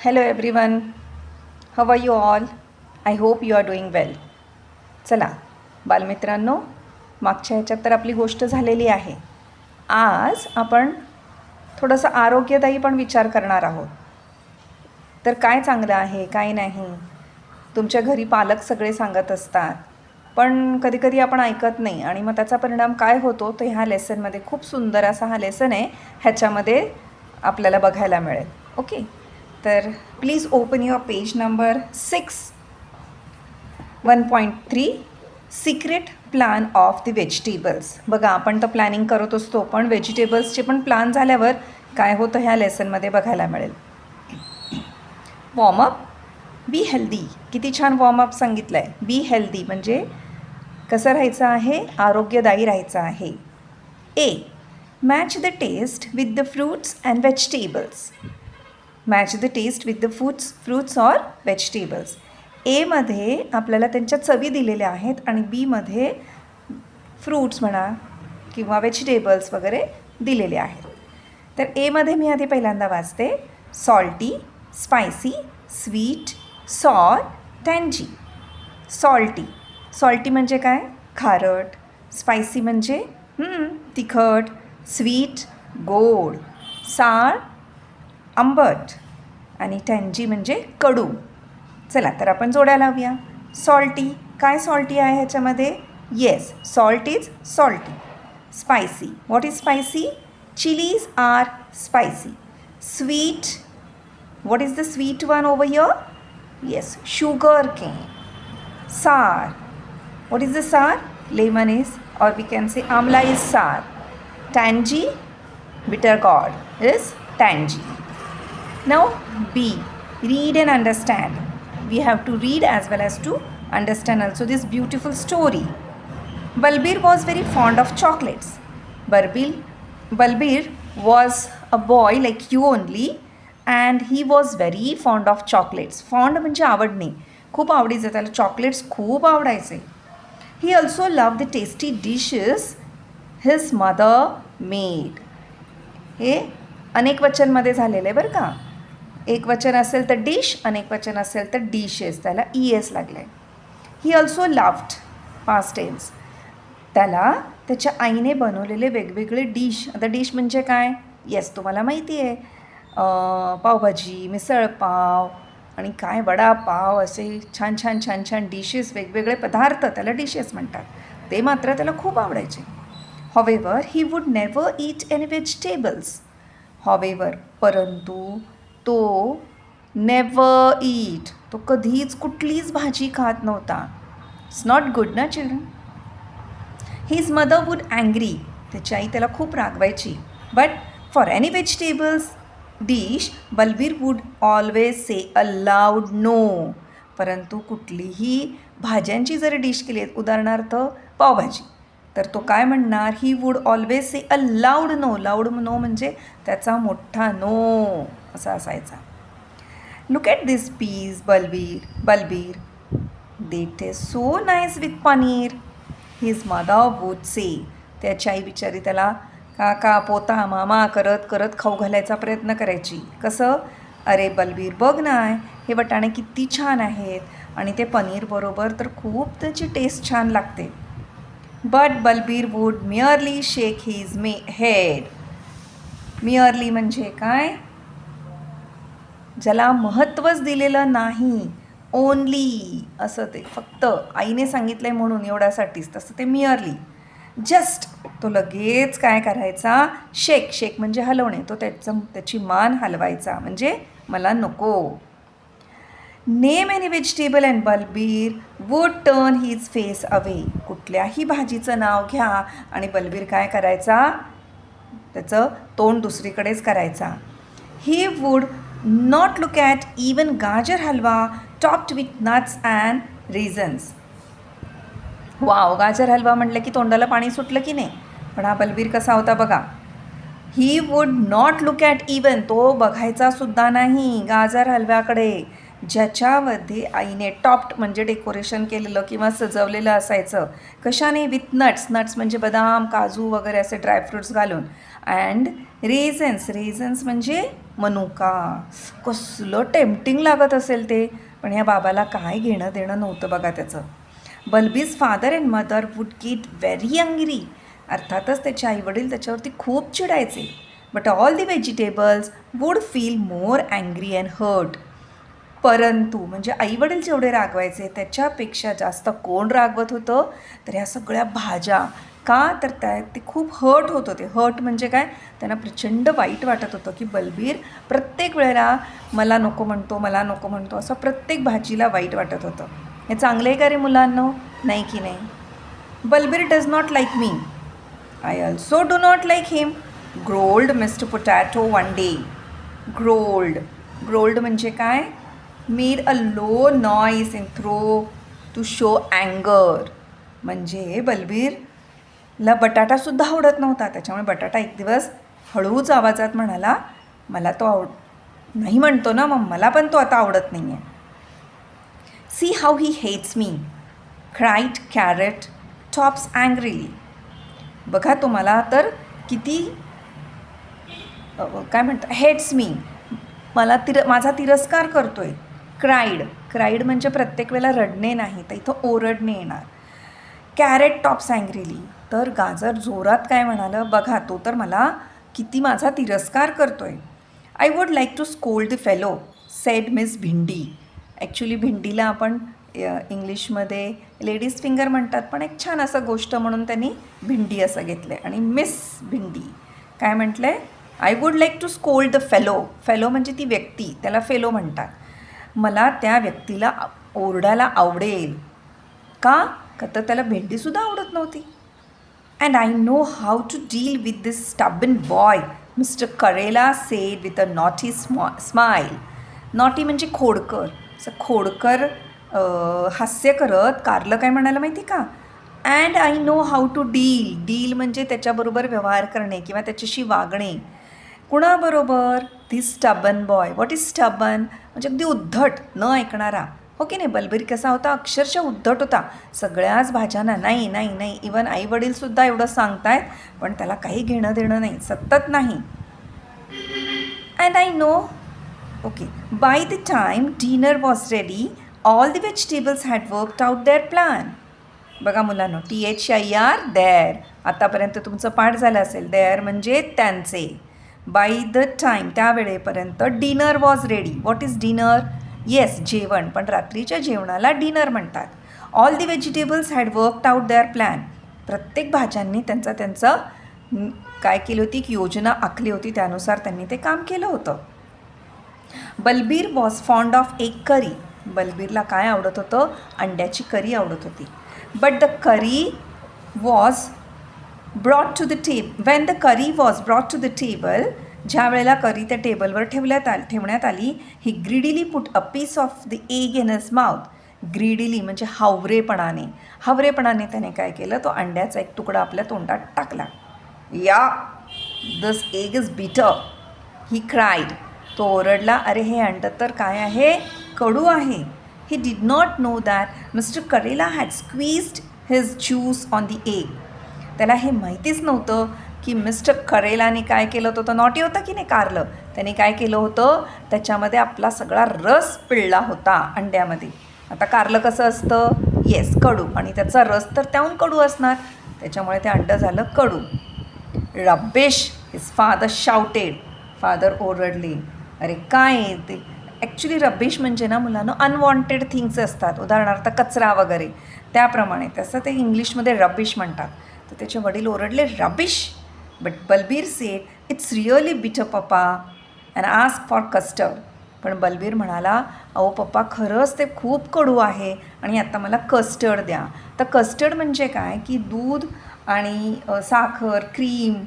Hello everyone, how are you all? I hope you are doing well. चला बालमित्रांनो, मागच्या ह्याच्यात तर आपली गोष्ट झालेली आहे. आज आपण थोडंसं आरोग्यदायी पण विचार करणार आहोत. तर काय चांगलं आहे, काय नाही. तुमच्या घरी पालक सगळे सांगत असतात, पण कधीकधी आपण ऐकत नाही आणि मग त्याचा परिणाम काय होतो तो ह्या लेसनमध्ये खूप सुंदर असा हा लेसन आहे, ह्याच्यामध्ये आपल्याला बघायला मिळेल. ओके, तर please open your page number 6, 1.3 secret plan of the vegetables. बघा, आपण तर प्लॅनिंग करत असतो, पण व्हेजिटेबल्सचे पण प्लॅन झाल्यावर काय होतं ह्या लेसनमध्ये बघायला मिळेल. Warm up, be healthy. किती छान वॉर्मअप सांगितलं आहे. बी हेल्दी म्हणजे कसं राहायचं आहे, आरोग्यदायी राहायचं आहे. A, match the taste with the fruits and vegetables. Match the taste with the fruits or vegetables. एमध्ये आपल्याला त्यांच्या चवी दिलेल्या आहेत आणि बीमध्ये फ्रूट्स म्हणा किंवा व्हेजिटेबल्स वगैरे दिलेले आहेत. तर एमध्ये मी आधी पहिल्यांदा वाचते. Salty, spicy, sweet, sour, tangy. Salty, salty म्हणजे काय, खारट. स्पायसी म्हणजे तिखट. स्वीट, गोड. सार, आंबट. आणि टँजी म्हणजे कडू. चला तर आपण जोड्या लावूया. सॉल्टी, काय सॉल्टी आहे ह्याच्यामध्ये? Yes, salt is salty. Spicy, what is spicy? Chillies are spicy. Sweet, what is the sweet one over here? Yes, sugar cane. Sour, what is the sour? Lemon is, or we can say amla is sour. Tangy, bitter gourd is tangy. Now B, read and understand. We have to read as well as to understand also this beautiful story. Balbir was very fond of chocolates. Balbir was a boy like you only and he was very fond of chocolates. Fond म्हणजे आवडणे, खूप आवडीचं, त्याला chocolates खूप आवडायचे. He also loved the tasty dishes his mother made. हे अनेक वचनमध्ये झालेलं आहे बरं का. एक वचन असेल तर डिश, अनेक वचन असेल तर डिशेस, त्याला ES लागलं आहे. He also loved, past tense. त्याला त्याच्या आईने बनवलेले वेगवेगळे डिश. आता डिश म्हणजे काय? येस, तुम्हाला माहिती आहे, पावभाजी, मिसळपाव आणि काय वडापाव, असे छान छान छान छान डिशेस, वेगवेगळे पदार्थ, त्याला डिशेस म्हणतात. ते मात्र त्याला खूप आवडायचे. However he would never eat any vegetables. However, परंतु तो नेवर ईट, तो कधीच कुठलीच भाजी खात नव्हता. इट्स नॉट गुड ना children. His mother would angry, त्याची आई त्याला खूप रागवायची. But for any vegetables dish Balbir would always say a loud no. परंतु कुठलीही भाज्यांची जर डिश केली आहे, उदाहरणार्थ पावभाजी, तर तो काय म्हणणार? He would always say a loud no. Loud no म्हणजे त्याचा मोठा नो असा असायचा. Look at this piece Balbir, they taste so nice with paneer. His mother would say, त्याची आई बिचारी त्याला काका पोता मामा करत करत खाऊ घालायचा प्रयत्न करायची. कसं? अरे बलबीर बघ ना, हे वटाणे किती छान आहेत आणि ते पनीरबरोबर तर खूप त्याची टेस्ट छान लागते. But Balbir would merely shake his head. Merely म्हणजे काय? ज्याला महत्त्वच दिलेलं नाही, ओनली असं, ते फक्त आईने सांगितलं आहे म्हणून एवढ्यासाठीच, तसं ते मिअरली. जस्ट, तो लगेच काय करायचा? शेक म्हणजे हलवणे. तो त्याची मान हलवायचा, म्हणजे मला नको. Name any vegetable and Balbir would turn his face away. कुठल्याही भाजीचं नाव घ्या आणि बलबीर काय करायचा? त्याचं तोंड दुसरीकडेच करायचा. He would not look at even gajar halwa topped with nuts and raisins. Wow, गाजर हलवा म्हटलं की तोंडाला पाणी सुटलं की नाही. पण हा बलबीर कसा होता बघा. ही would not look at even, तो बघायचा सुद्धा नाही गाजर हलव्याकडे. ज्याच्यामध्ये आईने टॉप्ड म्हणजे डेकोरेशन केलेलं किंवा सजवलेलं असायचं. कशाने? With nuts. नट्स म्हणजे बदाम, काजू वगैरे असे ड्रायफ्रूट्स घालून. अँड रेझन्स म्हणजे मनुका. कसलं टेम्पटिंग लागत असेल ते, पण ह्या बाबाला काय घेणं देणं नव्हतं बघा त्याचं. Bulby's father and mother would get very angry. अर्थातच त्याचे आईवडील त्याच्यावरती खूप चिडायचे. But all the vegetables would feel more angry and hurt. परंतु म्हणजे आईवडील जेवढे रागवायचे त्याच्यापेक्षा जास्त कोण रागवत होतं? तर ह्या सगळ्या भाज्या. का? तर ते खूप हर्ट होत होते. हर्ट म्हणजे काय? त्यांना प्रचंड वाईट वाटत होतं की बलबीर प्रत्येक वेळेला मला नको म्हणतो असं प्रत्येक भाजीला वाईट वाटत होतं. हे चांगलं आहे का रे मुलांनो? नाही की नाही? Balbir does not like me. I also do not like him. Growled mister potato one day. Growled म्हणजे काय? Made a low noise in throat to show अँगर. म्हणजे बलबीरला बटाटासुद्धा आवडत नव्हता. त्याच्यामुळे बटाटा एक दिवस हळूच आवाजात म्हणाला, मला तो नाही म्हणतो ना, मग मला पण तो आता आवडत नाही आहे. See how he hates me, cried carrot tops angrily. बघा तुम्हाला तर किती काय म्हणतात, हेट्स मी, माझा तिरस्कार करतो आहे. क्राईड म्हणजे प्रत्येक वेळेला रडणे नाही, तर इथं ओरडणे येणार. कॅरेट टॉप्स अँग्रीली, तर गाजर जोरात काय म्हणालं, बघा तो तर मला किती माझा तिरस्कार करतो आहे. I would like to scold the fellow, said miss Bhindi. Actually भिंडीला आपण इंग्लिशमध्ये लेडीज फिंगर म्हणतात, पण एक छान असं गोष्ट म्हणून त्यांनी भिंडी असं घेतलं आहे. आणि मिस भिंडी काय म्हटलं आहे? I would like to scold the fellow म्हणजे ती व्यक्ती, त्याला फेलो म्हणतात. मला त्या व्यक्तीला ओरडायला आवडेल. का? तर त्याला भेंडीसुद्धा आवडत नव्हती. And I know how to deal with this stubborn boy, mister Karela said with a naughty smile. Naughty म्हणजे खोडकर. असं खोडकर हास्य करत कारलं काय म्हणायला माहिती का? And I know how to deal म्हणजे त्याच्याबरोबर व्यवहार करणे किंवा त्याच्याशी वागणे. कुणाबरोबर? This stubborn boy. What is stubborn? म्हणजे अगदी उद्धट, न ऐकणारा. हो की नाही? बलबीर कसा होता? अक्षरशः उद्धट होता. सगळ्याच भाज्यांना नाही, इवन आईवडीलसुद्धा एवढं सांगतायत, पण त्याला काही घेणं देणं नाही, सतत नाही. And I know, okay, by the time dinner was ready all the vegetables had worked out their plan. बघा मुलांनो, THEIR देअर. आतापर्यंत तुमचं पाठ झालं असेल. देअर म्हणजे त्यांचे. बाय द टाईम त्यावेळेपर्यंत dinner was ready. What is dinner? Yes, जेवण, पण रात्रीच्या जेवणाला डिनर म्हणतात. All the vegetables had worked out their plan. प्रत्येक भाज्यांनी त्यांचं काय केली होती? एक योजना आखली होती, त्यानुसार त्यांनी ते काम केलं होतं. Balbir was fond of egg curry. बलबीरला काय आवडत होतं? अंड्याची करी आवडत होती. But the curry was brought to the when the curry was brought to the table, ज्या वेळेला करी त्या टेबलवर ठेवण्यात आली, he greedily put a piece of the egg in his mouth. Greedily म्हणजे हावरेपणाने त्याने काय केलं? तो अंड्याचा एक तुकडा आपल्या तोंडात टाकला. या, दिस एग इज बिटर, ही क्राईड. तो ओरडला, अरे हे अंड तर काय आहे? कडू आहे. He did not know that mister Karela had squeezed his juice on the egg. त्याला हे माहितीच नव्हतं की मिस्टर करेलाने काय केलं होतं? तर नॉटी होता की नाही कारलं, त्याने काय केलं होतं? त्याच्यामध्ये आपला सगळा रस पिळला होता अंड्यामध्ये. आता कारलं कसं असतं? येस, कडू, आणि त्याचा रस तर त्याहून कडू असणार, त्याच्यामुळे ते अंडं झालं कडू. Rubbish, his father shouted. Father ओरडले. अरे काय ते? ॲक्च्युली रबिश म्हणजे ना मुलांना अनवॉन्टेड थिंग्स असतात, उदाहरणार्थ कचरा वगैरे, त्याप्रमाणे तसं ते इंग्लिशमध्ये रबिश म्हणतात. तर त्याचे वडील ओरडले, rubbish. But Balbir sed, it's really बिटर पप्पा, अँड आस्क फॉर कस्टर्ड. पण बलबीर म्हणाला, अहो पप्पा, खरंच ते खूप कडू आहे आणि आता मला कस्टर्ड द्या. तर कस्टर्ड म्हणजे काय? की दूध आणि साखर, क्रीम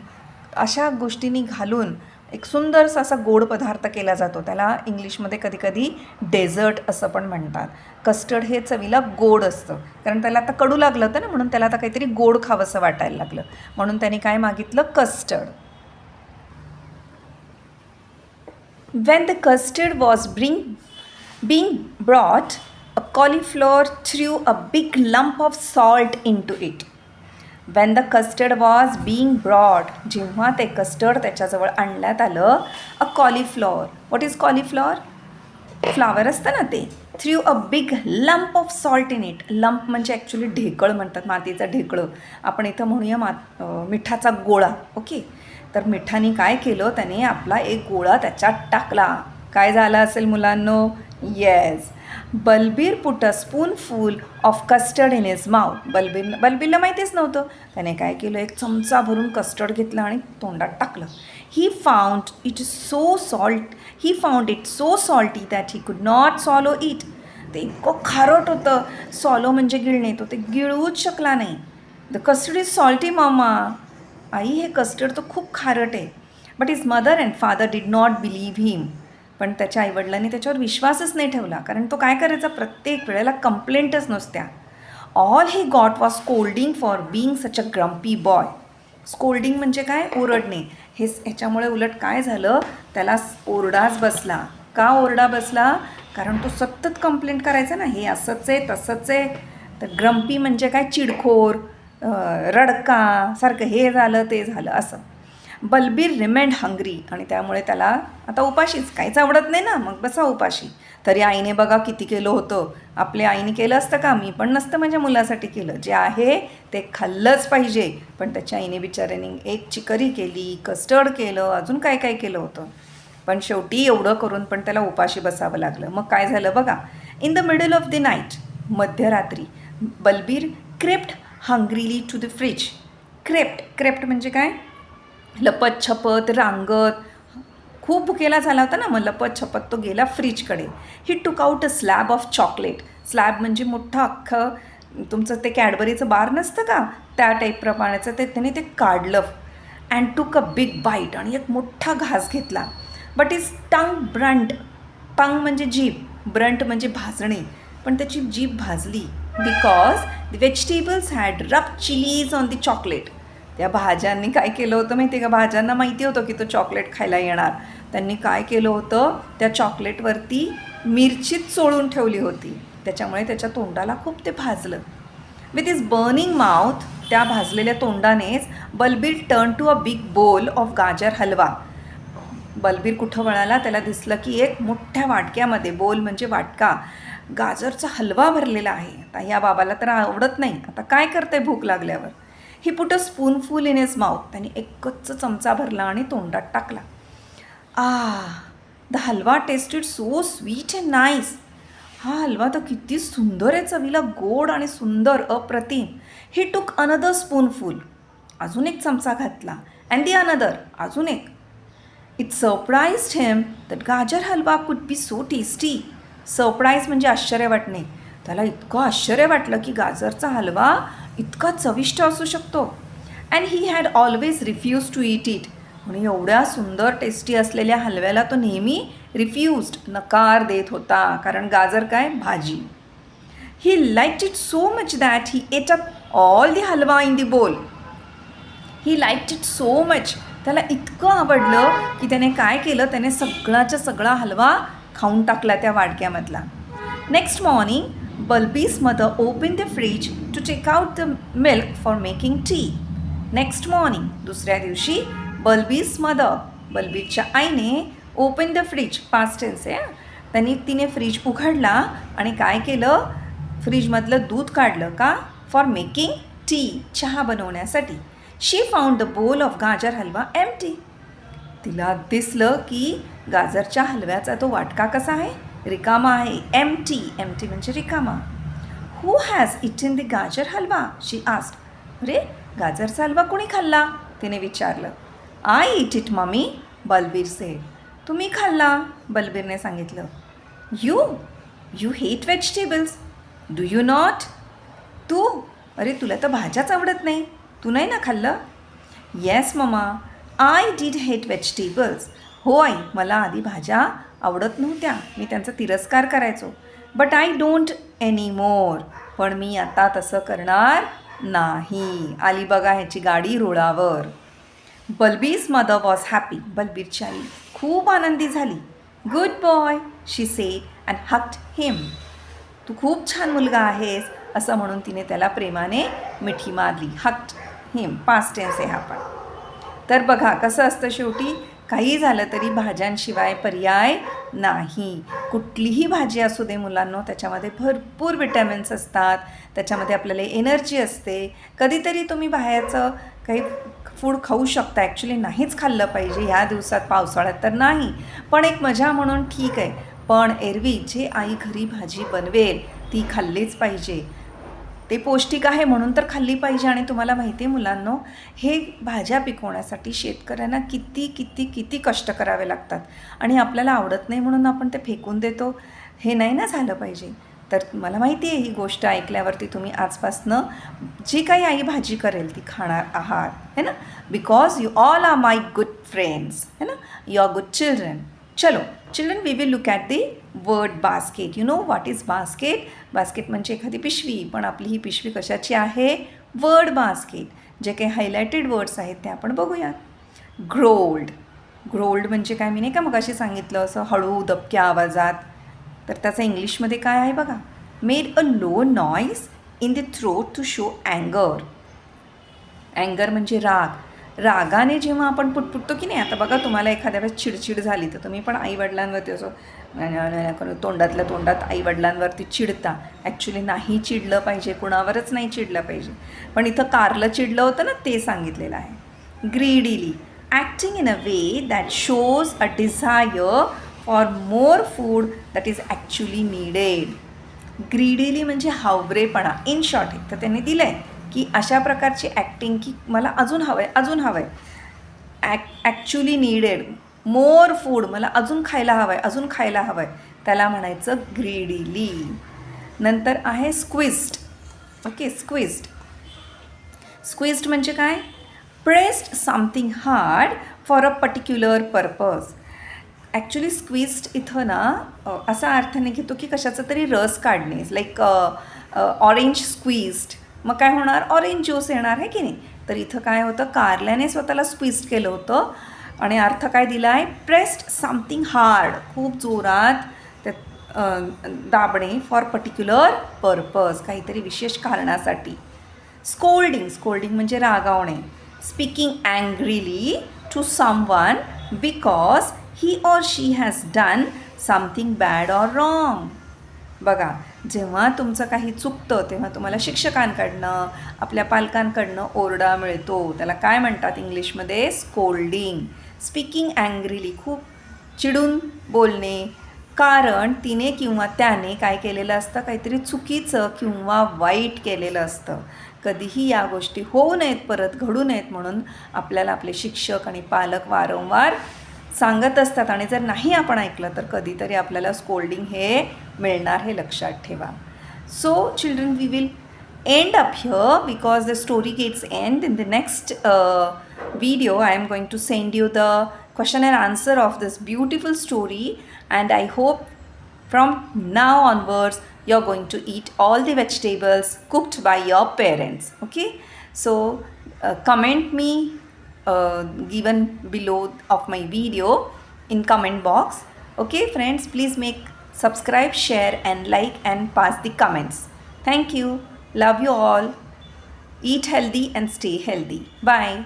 अशा गोष्टींनी घालून एक सुंदरसा असा गोड पदार्थ केला जातो. त्याला इंग्लिशमध्ये कधीकधी डेझर्ट असं पण म्हणतात. कस्टर्ड हे चवीला गोड असतं, कारण त्याला आता कडू लागलं होतं ना, म्हणून त्याला आता काहीतरी गोड खावंसं वाटायला लागलं, म्हणून त्याने काय मागितलं? Custard. Wien the custard was Being brought, a cauliflower threw a big lump of salt into it. When the custard was being brought, जेव्हा ते कस्टर्ड त्याच्याजवळ आणण्यात आलं, a cauliflower. What is cauliflower? Flower असतं ना ते. Threw a big lump of salt in it. Lump म्हणजे actually ढेकळ म्हणतात, मातीचं ढेकळं. आपण इथं म्हणूया मिठाचा गोळा. ओके. तर मिठाने काय केलं, त्याने आपला एक गोळा त्याच्यात टाकला. काय झालं असेल मुलांनो? Yes, Balbir put a spoonful of custard in his mouth. बलबीरला माहितीच नव्हतं. त्याने काय केलं, एक चमचा भरून कस्टर्ड घेतलं आणि तोंडात टाकलं. He found it so salty that he could not सॉलो it. ते इतकं खारट होतं. सॉलो म्हणजे गिळणे, तो ते गिळूच शकला नाही. The custard is salty mamma. आई, हे कस्टर्ड तर खूप खारट आहे. But his mother and father did not believe him. पण त्याच्या आईवडिलांनी त्याच्यावर विश्वासच नाही ठेवला, कारण तो काय करायचा, प्रत्येक वेळेला कंप्लेंटच नुसत्या. All he got was scolding for being such a grumpy boy. Scolding म्हणजे काय? ओरडणे. ह्याच्यामुळे उलट काय झालं, त्याला ओरडाच बसला. का ओरडा बसला? कारण तो सतत कंप्लेंट करायचा ना, हे असंच आहे तसंच आहे. तर ग्रम्पी म्हणजे काय? चिडखोर, रडका सारखं, हे झालं ते झालं असं. बलबीर रिमेंड हंग्री, आणि त्यामुळे त्याला आता उपाशीच, काहीच आवडत नाही ना, मग बसा उपाशी. तरी आईने बघा किती केलं होतं. आपल्या आईने केलं असतं का? मी पण नसतं माझ्या मुलासाठी केलं. जे आहे ते खाल्लंच पाहिजे. पण त्याच्या आईने बिचाऱ्याने एक चिकरी केली, कस्टर्ड केलं, अजून काय काय केलं होतं. पण शेवटी एवढं करून पण त्याला उपाशी बसावं लागलं. मग काय झालं बघा. In the middle of the night, मध्यरात्री, Balbir crept hungrily to the fridge. Crept म्हणजे काय? लपत छपत, रांगत. खूप भुकेला झाला होता ना, मग लपत छपत तो गेला फ्रीजकडे. ही टूक out a slab of chocolate. Slab म्हणजे मोठं अख्खं तुमचं ते कॅडबरीचं बार नसतं का, त्या टाईपप्रमाणेचं ते त्याने ते काढलं. अँड टूक अ बिग बाईट, आणि एक मोठा घास घेतला. But his tongue burnt. Tongue म्हणजे जीभ, ब्रंट म्हणजे भाजणे. पण त्याची जीभ भाजली. Because the vegetables had rub chillies on the chocolate. त्या भाज्यांनी काय केलं होतं माहिती आहे का? भाज्यांना माहिती होतं की तो चॉकलेट खायला येणार. त्यांनी काय केलं होतं, त्या चॉकलेटवरती मिरचीच चोळून ठेवली होती. त्याच्यामुळे त्याच्या तोंडाला खूप ते भाजलं. विथ इज बर्निंग माउथ, त्या भाजलेल्या तोंडानेच Balbir turn to a big bowl of gajar halwa. Balbir कुठं वळाला, त्याला दिसलं की एक मोठ्या वाटक्यामध्ये, बोल म्हणजे वाटका, गाजरचा हलवा भरलेला आहे. आता या बाबाला तर आवडत नाही. आता काय करते भूक लागल्यावर? He put a spoonful in his mouth. त्याने एकच चमचा भरला आणि तोंडात टाकला. The halwa tasted so sweet and nice. हा हलवा तर किती सुंदर आहे, चवीला गोड आणि सुंदर, अप्रतिम. ही टूक अनदर स्पूनफुल. अजून एक चमचा घातला. अँड दी अनदर, अजून एक. इट सरप्राईज्ड हिम दॅट गाजर हलवा could be so tasty. Surprise म्हणजे आश्चर्य वाटणे. त्याला इतकं आश्चर्य वाटलं की गाजरचा हलवा इतका चविष्ट असू शकतो. And he had always refuse to eat it. म्हणून एवढ्या सुंदर टेस्टी असलेल्या हलव्याला तो नेहमी रिफ्यूज्ड, नकार देत होता. कारण गाजर काय? भाजी. He liked it so much that he ate up all the halwa in the bowl. He liked it so much. त्याला इतकं आवडलं की त्याने काय केलं, त्याने सगळाच्या सगळा हलवा खाऊन टाकला त्या वाडक्यामधला. Next morning, Bulby's mother opened the fridge to take out the milk for making tea. Next morning, दुसऱ्या दिवशी, बल्बीज मदर, बल्बीच्या आईने, open the fridge, past tense आहे, तिने फ्रीज उघडला आणि काय केलं, फ्रीजमधलं दूध काढलं. का? फॉर मेकिंग टी, चहा बनवण्यासाठी. शी फाउंड द बोल ऑफ गाजर हलवा एम्प्टी. तिला दिसलं की गाजरच्या हलव्याचा तो वाटका कसा आहे? रिकामा आहे. एम्प्टी, एम्प्टी म्हणजे रिकामा. हू हॅज इटन द गाजर हलवा? शी आस्क्ड. अरे, गाजरचा हलवा कोणी खाल्ला? तिने विचारलं. I eat it mummy, Balbir said. तुम्ही खाल्ला, बलबीरने सांगितलं. You hate vegetables, do you not? तू? अरे, तुला तर भाज्याच आवडत नाही, तू नाही ना खाल्लं? Yes mamma, I did hate vegetables. हो आई, मला आधी भाज्या आवडत नव्हत्या, मी त्यांचा तिरस्कार करायचो. But I don't any more. पण मी आता तसं करणार नाही. आली बघा ह्याची गाडी रुळावर. Bulby's mother was happy. बलबीरची आई खूप आनंदी झाली. Good boy, she said and hugged him. तू खूप छान मुलगा आहेस असं म्हणून तिने त्याला प्रेमाने मिठी मारली. हक्ड हिम, पास्ट टेन्स आहे हा पण. तर बघा कसं असतं, शेवटी काही झालं तरी भाज्यांशिवाय पर्याय नाही. कुठलीही भाजी असू दे मुलांनो, त्याच्यामध्ये भरपूर विटॅमिन्स असतात, त्याच्यामध्ये आपल्याला एनर्जी असते. कधीतरी तुम्ही बाहेरचं काही फूड खाऊ शकता, ॲक्च्युली नाहीच खाल्लं पाहिजे ह्या दिवसात, पावसाळ्यात तर नाही, पण एक मजा म्हणून ठीक आहे. पण एरवी जे आई घरी भाजी बनवेल ती खाल्लीच पाहिजे. ते पौष्टिक आहे म्हणून तर खाल्ली पाहिजे. आणि तुम्हाला माहिती आहे मुलांनो, हे भाज्या पिकवण्यासाठी शेतकऱ्यांना किती किती किती कष्ट करावे लागतात आणि आपल्याला आवडत नाही म्हणून आपण ते फेकून देतो, हे नाही ना झालं पाहिजे. तर मला माहिती आहे ही गोष्ट ऐकल्यावरती तुम्ही आजपासनं जी काही आई भाजी करेल ती खाणार आहात, है ना, because you all are my good friends, है ना, यू आर गुड चिल्ड्रन. चलो children, we will look at the word basket. You know what is basket? Basket म्हणजे एखादी पिशवी, पण आपली ही पिशवी कशाची आहे? Word basket. जे काही हायलायटेड वर्ड्स आहेत ते आपण बघूयात. ग्रोल्ड. ग्रोल्ड म्हणजे काय, मी नाही का मग अशी सांगितलं असं हळू दबक्या आवाजात, तर त्याचं इंग्लिशमध्ये काय आहे बघा. Made a low noise in the throat to show अँगर. अँगर म्हणजे राग. रागाने जेव्हा आपण पुटपुटतो की नाही, आता बघा तुम्हाला एखाद्या वेळेस चिडचिड झाली तर तुम्ही पण आईवडिलांवरती असं तोंडातल्या तोंडात आईवडिलांवरती चिडता. ॲक्च्युली नाही चिडलं पाहिजे, कुणावरच नाही चिडलं पाहिजे. पण इथं कारलं चिडलं होतं ना, ते सांगितलेलं आहे. Greedily, acting in a way that shows a desire for more food that is actually needed. Greedily म्हणजे हावरेपणा. इन शॉर्ट एक तर त्यांनी दिलं आहे की अशा प्रकारची ॲक्टिंग की मला अजून हवं आहे, अजून हवं आहे. ॲक्च्युली नीडेड, मोर फूड, मला अजून खायला हवं आहे, अजून खायला हवं आहे, त्याला म्हणायचं ग्रीडीली. नंतर आहे स्क्विज्ड. ओके, स्क्विज्ड. स्क्विज्ड म्हणजे काय? Pressed something hard for a particular purpose. Actually squeezed इथं ना असा अर्थाने घेतो की कशाचा तरी रस काढणे, लाईक ऑरेंज स्क्विज्ड. मग काय होणार? ऑरेंज ज्यूस येणार आहे की नाही. तर इथं काय होतं, कारल्याने स्वतःला स्क्विज्ड केलं होतं आणि अर्थ काय दिला आहे? प्रेस्ड समथिंग हार्ड, खूप जोरात त्यात दाबणे, फॉर पर्टिक्युलर पर्पज, काहीतरी विशेष कारणासाठी. स्कोल्डिंग. स्कोल्डिंग म्हणजे रागावणे. Speaking angrily to someone because he or she has done something bad or wrong. बघा, जेव्हा तुमचं काही चुकतं तेव्हा तुम्हाला शिक्षकांकडनं, आपल्या पालकांकडनं ओरडा मिळतो. त्याला काय म्हणतात इंग्लिशमध्ये? स्कोल्डिंग. स्पीकिंग अँग्रीली, खूप चिडून बोलणे, कारण तिने किंवा त्याने काय केलेलं असतं? काहीतरी चुकीचं किंवा वाईट केलेलं असतं. कधीही या गोष्टी होऊ नयेत, परत घडू नयेत म्हणून आपल्याला आपले शिक्षक आणि पालक वारंवार सांगत असतात. आणि जर नाही आपण ऐकलं तर कधीतरी आपल्याला स्कोल्डिंग हे मिळणार, हे लक्षात ठेवा. So children, we will end up here because the story gets end. In the next video I am going to send you the question and answer of this beautiful story, and I hope from now onwards you're going to eat all the vegetables cooked by your parents. Okay, so comment me given below of my video in comment box. Okay friends, please make subscribe, share and like and pass the comments. Thank you. Love you all. Eat healthy and stay healthy. Bye.